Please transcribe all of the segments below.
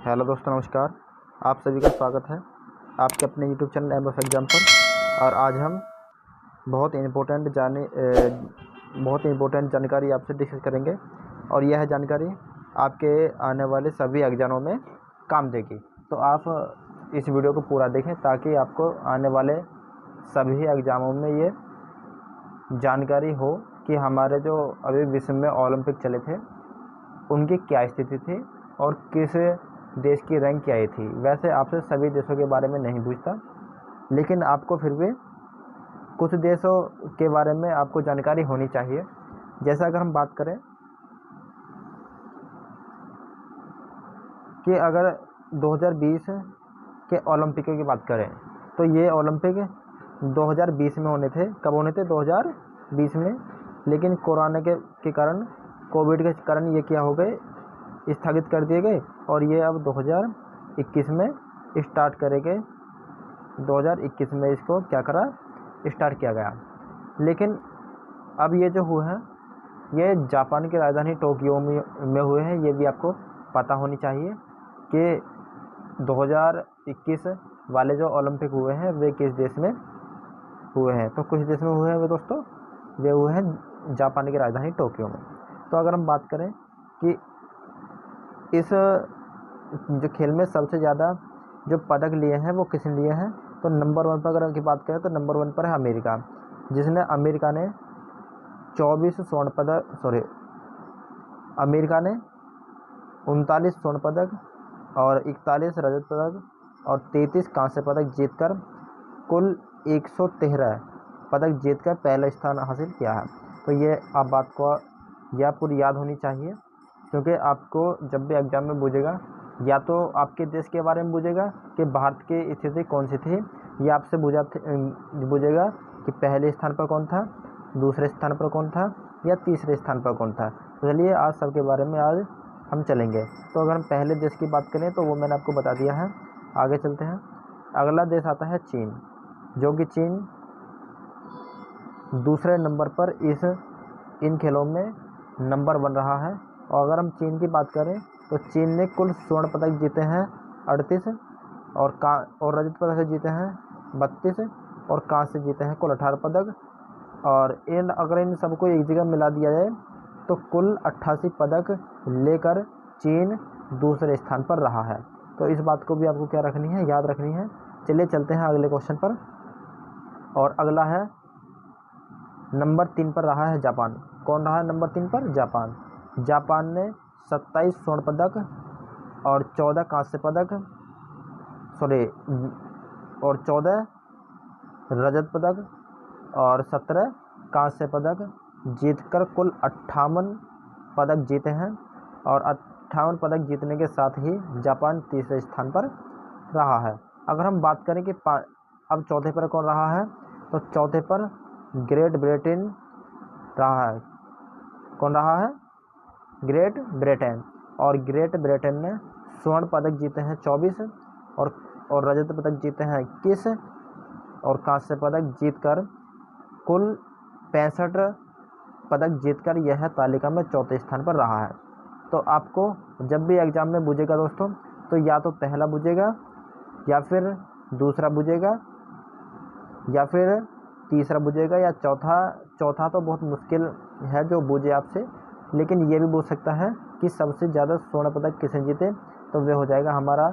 Hello दोस्तों, नमस्कार। आप सभी का स्वागत है आपके अपने YouTube channel M F exam पर। और आज हम बहुत इम्पोर्टेंट जानकारी आपसे डिस्कस करेंगे और यह जानकारी आपके आने वाले सभी एग्जामों में काम देगी। तो आप इस वीडियो को पूरा देखें ताकि आपको आने वाले सभी एग्जामों में ये जानकारी हो कि हमारे जो अभी विश्व में ओलंपिक चले थे उनकी क्या स्थिति थी और किस देश की रैंक क्या आई थी। वैसे आपसे सभी देशों के बारे में नहीं पूछता, लेकिन आपको फिर भी कुछ देशों के बारे में आपको जानकारी होनी चाहिए। जैसा अगर हम बात करें कि अगर 2020 के ओलंपिक की बात करें तो ये ओलंपिक 2020 में होने थे। कब होने थे? 2020 में। लेकिन कोरोना के कारण, कोविड के कारण ये क्या हो गए, स्थगित कर दिए गए और ये अब 2021 में स्टार्ट करेंगे। 2021 में इसको क्या करा, स्टार्ट किया गया। लेकिन अब ये जो हुए हैं ये जापान की राजधानी टोक्यो में हुए हैं। ये भी आपको पता होनी चाहिए कि 2021 वाले जो ओलंपिक हुए हैं वे किस देश में हुए हैं। तो कुछ देश में हुए हैं वे दोस्तों, वे हुए हैं जापान की राजधानी टोक्यो में। तो अगर हम बात करें कि इस जो खेल में सबसे ज़्यादा जो पदक लिए हैं वो किसने लिए हैं, तो नंबर 1 पर अगर की बात करें तो नंबर 1 पर है अमेरिका, जिसने अमेरिका ने 24 स्वर्ण पदक, अमेरिका ने 39 स्वर्ण पदक और 41 रजत पदक और 33 कांस्य पदक जीतकर कुल 113 पदक जीतकर पहला स्थान हासिल किया है। तो ये आप बात को या पूरी याद होनी चाहिए, क्योंकि आपको जब भी एग्जाम में पूछेगा या तो आपके देश के बारे में पूछेगा कि भारत की स्थिति कौन सी थी, या आपसे पूछेगा कि पहले स्थान पर कौन था, दूसरे स्थान पर कौन था या तीसरे स्थान पर कौन था। तो चलिए आज सबके बारे में आज हम चलेंगे। तो अगर हम पहले देश की बात करें तो वो मैंने आपको बता दिया है। आगे चलते हैं। अगला देश आता है चीन, जो कि चीन दूसरे नंबर पर इन खेलों में नंबर 1 रहा है। और अगर हम चीन की बात करें तो चीन ने कुल स्वर्ण पदक जीते हैं 38 और रजत पदक जीते हैं 32 और कांस्य जीते हैं कुल 18 पदक। और अगर इन सबको एक जगह मिला दिया जाए तो कुल 88 पदक लेकर चीन दूसरे स्थान पर रहा है। तो इस बात को भी आपको क्या रखनी है, याद रखनी है। चलिए चलते हैं अगले क्वेश्चन पर। और अगला है नंबर 3 पर रहा है जापान। कौन रहा है नंबर 3 पर? जापान। जापान ने 27 स्वर्ण पदक और 14 कांस्य पदक और 14 रजत पदक और 17 कांस्य पदक जीतकर कुल 58 पदक जीते हैं। और 58 पदक जीतने के साथ ही जापान तीसरे स्थान पर रहा है। अगर हम बात करें कि अब चौथे पर कौन रहा है, तो चौथे पर ग्रेट ब्रिटेन रहा है। कौन रहा है? Great Britain. और ग्रेट ब्रिटेन ने स्वर्ण पदक जीते हैं 24 और रजत पदक जीते हैं 21 और कांस्य पदक जीतकर कुल 65 पदक जीतकर यह तालिका में चौथे स्थान पर रहा है। तो आपको जब भी एग्जाम में पूछेगा दोस्तों, तो या तो पहला पूछेगा या फिर दूसरा पूछेगा या फिर तीसरा पूछेगा या चौथा तो बहुत मुश्किल है जो पूछे आपसे, लेकिन ये भी पूछ सकता है कि सबसे ज़्यादा स्वर्ण पदक किसने जीते, तो वे हो जाएगा हमारा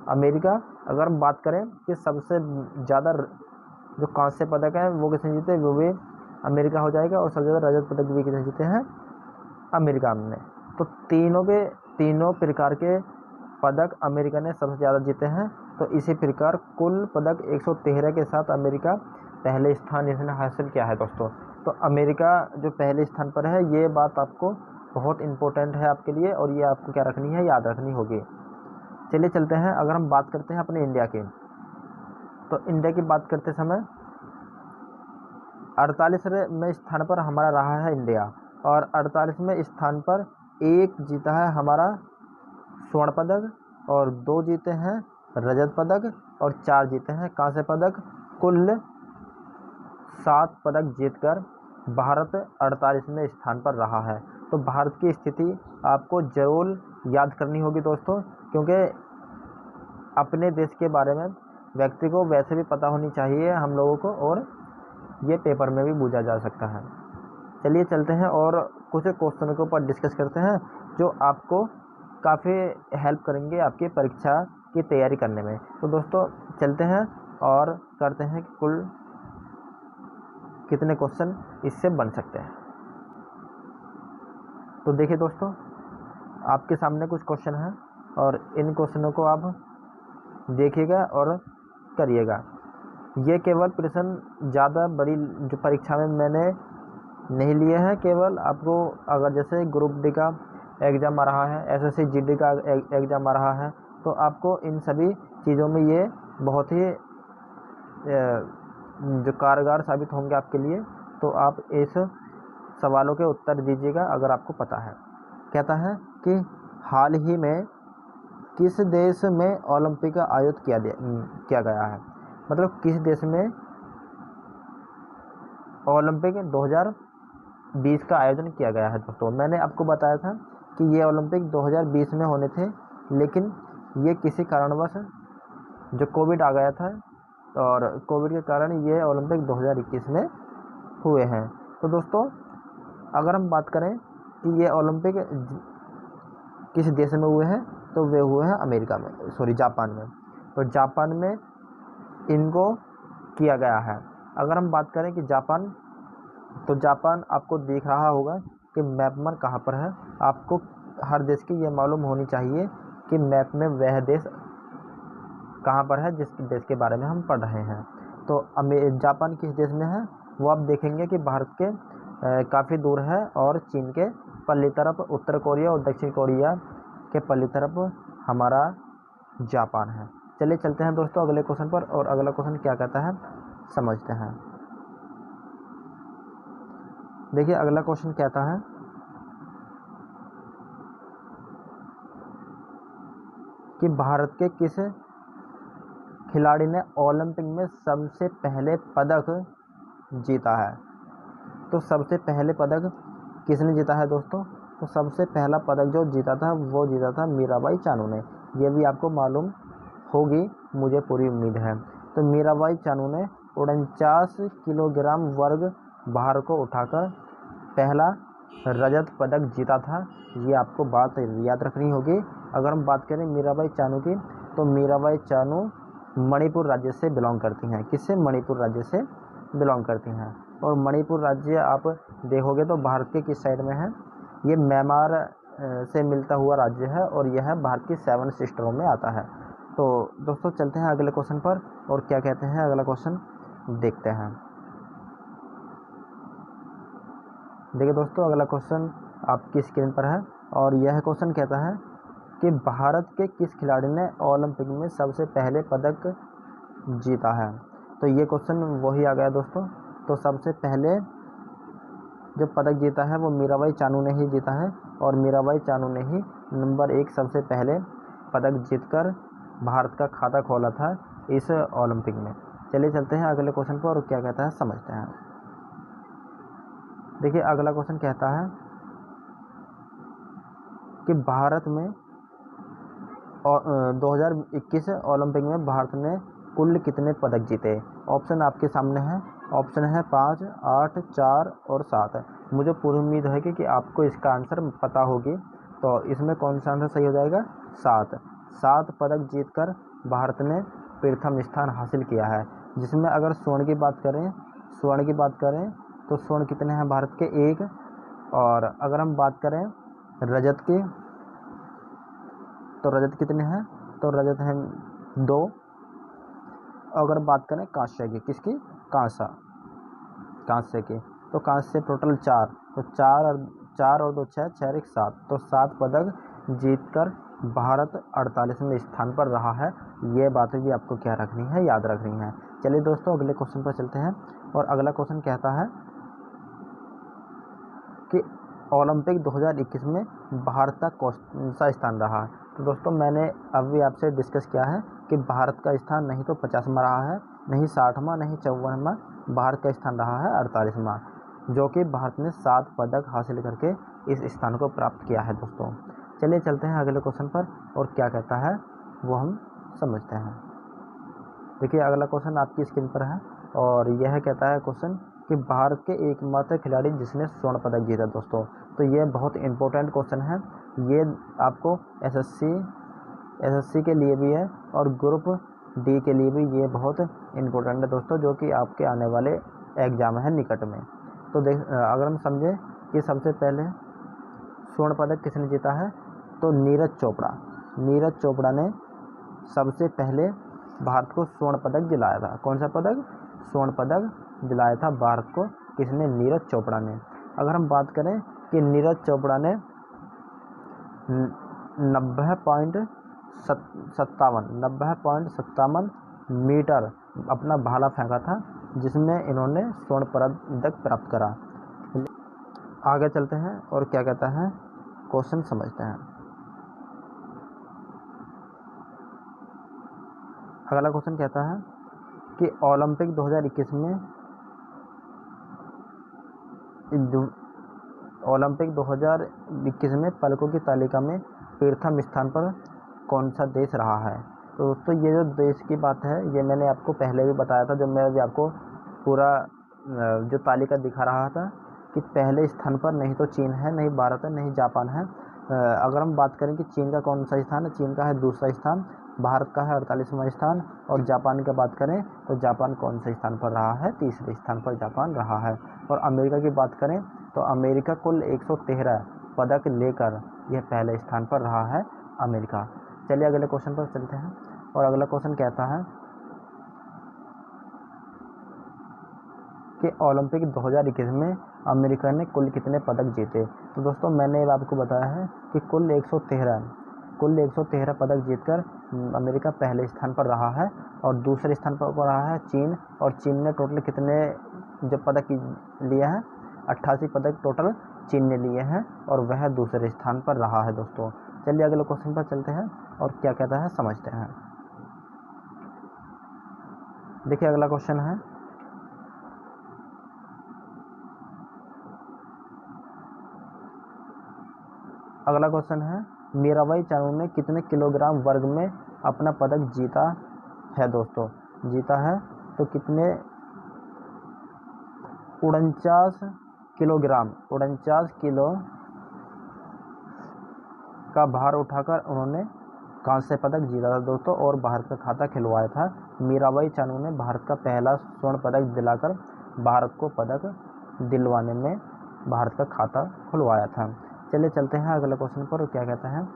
अमेरिका। अगर हम बात करें कि सबसे ज़्यादा जो कांस्य पदक है वो किसने जीते, वो भी अमेरिका हो जाएगा। और सबसे ज़्यादा रजत पदक भी किसने जीते हैं? अमेरिका ने। तो तीनों प्रकार के पदक अमेरिका ने सबसे ज़्यादा जीते हैं। तो इसी प्रकार कुल पदक 113 के साथ अमेरिका पहले स्थान इसने हासिल किया है दोस्तों। तो अमेरिका जो पहले स्थान पर है, ये बात आपको बहुत इम्पोर्टेंट है आपके लिए और ये आपको क्या रखनी है, याद रखनी होगी। चलिए चलते हैं। अगर हम बात करते हैं अपने इंडिया की, तो इंडिया की बात करते समय 48वें स्थान पर हमारा रहा है इंडिया। और 48वें स्थान पर एक जीता है हमारा स्वर्ण पदक और 2 जीते हैं रजत पदक और 4 जीते हैं कांस्य पदक। कुल 7 पदक जीतकर भारत 48वें स्थान पर रहा है। तो भारत की स्थिति आपको जरूर याद करनी होगी दोस्तों, क्योंकि अपने देश के बारे में व्यक्ति को वैसे भी पता होनी चाहिए हम लोगों को, और ये पेपर में भी पूछा जा सकता है। चलिए चलते हैं और कुछ क्वेश्चनों के ऊपर डिस्कस करते हैं जो आपको काफ़ी हेल्प करेंगे आपकी परीक्षा की तैयारी करने में। तो दोस्तों चलते हैं और करते हैं कि कुल कितने क्वेश्चन इससे बन सकते हैं। तो देखिए दोस्तों, आपके सामने कुछ क्वेश्चन हैं और इन क्वेश्चनों को आप देखिएगा और करिएगा। ये केवल प्रश्न ज़्यादा बड़ी जो परीक्षा में मैंने नहीं लिए हैं, केवल आपको अगर जैसे ग्रुप डी का एग्ज़ाम आ रहा है, एसएससी जीडी का एग्ज़ाम आ रहा है, तो आपको इन सभी चीज़ों में ये बहुत ही जो कारगर साबित होंगे आपके लिए। तो आप इस सवालों के उत्तर दीजिएगा अगर आपको पता है। कहता है कि हाल ही में किस देश में ओलंपिक का आयोजन किया गया है, मतलब किस देश में ओलंपिक 2020 का आयोजन किया गया है। दोस्तों मैंने आपको बताया था कि ये ओलंपिक 2020 में होने थे, लेकिन ये किसी कारणवश जो कोविड आ गया था, और कोविड के कारण ये ओलंपिक 2021 में हुए हैं। तो दोस्तों अगर हम बात करें कि ये ओलंपिक किस देश में हुए हैं, तो वे हुए हैं अमेरिका में, जापान में। तो जापान में इनको किया गया है। अगर हम बात करें कि जापान, तो जापान आपको दिख रहा होगा कि मैप में कहाँ पर है। आपको हर देश की ये मालूम होनी चाहिए कि मैप में वह देश कहाँ पर है जिस देश के बारे में हम पढ़ रहे हैं। तो जापान किस देश में है वो आप देखेंगे कि भारत के काफ़ी दूर है, और चीन के पल्ली तरफ उत्तर कोरिया और दक्षिण कोरिया के पल्ली तरफ हमारा जापान है। चलिए चलते हैं दोस्तों अगले क्वेश्चन पर, और अगला क्वेश्चन क्या कहता है समझते हैं। देखिए अगला क्वेश्चन कहता है कि भारत के किस खिलाड़ी ने ओलंपिक में सबसे पहले पदक जीता है। तो सबसे पहले पदक किसने जीता है दोस्तों? तो सबसे पहला पदक जो जीता था वो जीता था मीराबाई चानू ने। ये भी आपको मालूम होगी, मुझे पूरी उम्मीद है। तो मीराबाई चानू ने 49 किलोग्राम वर्ग भार को उठाकर पहला रजत पदक जीता था। ये आपको बात याद रखनी होगी। अगर हम बात करें मीराबाई चानू की, तो मीराबाई चानू मणिपुर राज्य से बिलोंग करती हैं। किससे? मणिपुर राज्य से बिलोंग करती हैं। और मणिपुर राज्य आप देखोगे तो भारत के किस साइड में है? ये म्यांमार से मिलता हुआ राज्य है, और यह भारत की 7 सिस्टरों में आता है। तो दोस्तों चलते हैं अगले क्वेश्चन पर, और क्या कहते हैं अगला क्वेश्चन देखते हैं। देखिए दोस्तों अगला क्वेश्चन आपकी स्क्रीन पर है, और यह क्वेश्चन कहता है कि भारत के किस खिलाड़ी ने ओलंपिक में सबसे पहले पदक जीता है। तो ये क्वेश्चन वही आ गया दोस्तों। तो सबसे पहले जो पदक जीता है वो मीराबाई चानू ने ही जीता है, और मीराबाई चानू ने ही नंबर 1 सबसे पहले पदक जीतकर भारत का खाता खोला था इस ओलंपिक में। चलिए चलते हैं अगले क्वेश्चन पर, और क्या कहता है समझते हैं। देखिए अगला क्वेश्चन कहता है कि भारत में 2021 ओलंपिक में भारत ने कुल कितने पदक जीते। ऑप्शन आपके सामने है। ऑप्शन है 5, 8, 4 और 7। मुझे पूरी उम्मीद है कि आपको इसका आंसर पता होगी। तो इसमें कौन सा आंसर सही हो जाएगा? 7 पदक जीतकर भारत ने प्रथम स्थान हासिल किया है। जिसमें अगर स्वर्ण की बात करें तो स्वर्ण कितने हैं भारत के? 1। और अगर हम बात करें रजत की, तो रजत कितने हैं? तो रजत हैं 2। अगर बात करें कांस्य की, किसकी? कांस्य की, तो कांस्य टोटल 4। तो 4 और 2 6, 6 और 1 7। तो 7 पदक जीतकर भारत 48वें स्थान पर रहा है। ये बातें भी आपको क्या रखनी है? याद रखनी है। चलिए दोस्तों अगले क्वेश्चन पर चलते हैं, और अगला क्वेश्चन कहता है कि ओलंपिक 2021 में भारत का कौन सा स्थान रहा है। तो दोस्तों मैंने अभी आपसे डिस्कस किया है कि भारत का स्थान नहीं तो 50वां रहा है, नहीं 60वां, नहीं 54वां। भारत का स्थान रहा है 48वां, जो कि भारत ने 7 पदक हासिल करके इस स्थान को प्राप्त किया है दोस्तों। चलिए चलते हैं अगले क्वेश्चन पर और क्या कहता है वो हम समझते हैं। देखिए अगला क्वेश्चन आपकी स्क्रीन पर है और यह कहता है क्वेश्चन कि भारत के एकमात्र खिलाड़ी जिसने स्वर्ण पदक जीता दोस्तों। तो ये बहुत इंपॉर्टेंट क्वेश्चन है, ये आपको एसएससी के लिए भी है और ग्रुप डी के लिए भी ये बहुत इंपॉर्टेंट है दोस्तों, जो कि आपके आने वाले एग्जाम है निकट में। तो अगर हम समझें कि सबसे पहले स्वर्ण पदक किसने जीता है, तो नीरज चोपड़ा ने सबसे पहले भारत को स्वर्ण पदक दिलाया था। कौन सा पदक? स्वर्ण पदक दिलाया था भारत को किसने? नीरज चोपड़ा ने। अगर हम बात करें कि नीरज चोपड़ा ने 90.57 मीटर अपना भाला फेंका था, जिसमें इन्होंने स्वर्ण पदक प्राप्त करा। आगे चलते हैं और क्या कहता है क्वेश्चन समझते हैं। अगला क्वेश्चन कहता है कि ओलंपिक 2021 में पदकों की तालिका में प्रथम स्थान पर कौन सा देश रहा है। तो दोस्तों ये जो देश की बात है ये मैंने आपको पहले भी बताया था, जब मैं भी आपको पूरा जो तालिका दिखा रहा था कि पहले स्थान पर नहीं तो चीन है, नहीं भारत है, नहीं जापान है। अगर हम बात करें कि चीन का कौन सा स्थान है, चीन का है दूसरा स्थान, भारत का है 48वां स्थान, और जापान की बात करें तो जापान कौन से स्थान पर रहा है? तीसरे स्थान पर जापान रहा है। और अमेरिका की बात करें तो अमेरिका कुल 113 पदक लेकर यह पहले स्थान पर रहा है अमेरिका। चलिए अगले क्वेश्चन पर चलते हैं और अगला क्वेश्चन कहता है कि ओलंपिक 2021 में अमेरिका ने कुल कितने पदक जीते। तो दोस्तों मैंने आपको बताया है कि कुल 113 पदक जीतकर अमेरिका पहले स्थान पर रहा है और दूसरे स्थान पर रहा है चीन। और चीन ने टोटल कितने जो पदक लिए हैं? 88 पदक टोटल चीन ने लिए हैं और वह दूसरे स्थान पर रहा है दोस्तों। चलिए अगले क्वेश्चन पर चलते हैं और क्या कहता है समझते हैं। देखिए अगला क्वेश्चन है मीराबाई चानू ने कितने किलोग्राम वर्ग में अपना पदक जीता है दोस्तों? जीता है तो कितने? 49 किलो का भार उठाकर उन्होंने कांस्य पदक जीता था दोस्तों और भारत का खाता खिलवाया था। मीराबाई चानू ने भारत का पहला स्वर्ण पदक दिलाकर भारत को पदक दिलवाने में भारत का खाता खुलवाया था। चलिए चलते हैं अगले क्वेश्चन पर और क्या कहता है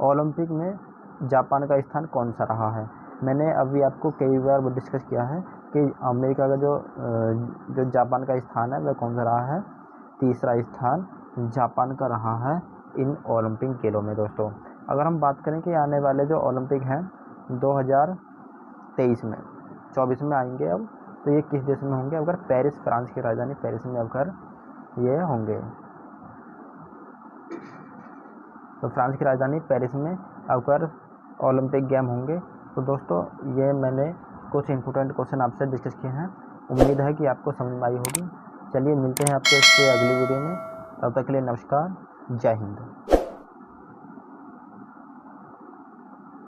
ओलंपिक में जापान का स्थान कौन सा रहा है। मैंने अभी आपको कई बार डिस्कस किया है कि अमेरिका का जो जापान का स्थान है वह कौन सा रहा है? तीसरा स्थान जापान का रहा है इन ओलंपिक खेलों में दोस्तों। अगर हम बात करें कि आने वाले जो ओलंपिक हैं 2023 में 24 में आएंगे अब, तो ये किस देश में होंगे? अगर पेरिस, फ्रांस की राजधानी पेरिस में अगर ये होंगे, तो फ्रांस की राजधानी पेरिस में अगर ओलंपिक गेम होंगे। तो दोस्तों ये मैंने कुछ इंपॉर्टेंट क्वेश्चन आपसे डिस्कस किए हैं, उम्मीद है कि आपको समझ में आई होगी। चलिए मिलते हैं आपसे इससे अगली वीडियो में, तब तक के लिए नमस्कार, जय हिंद।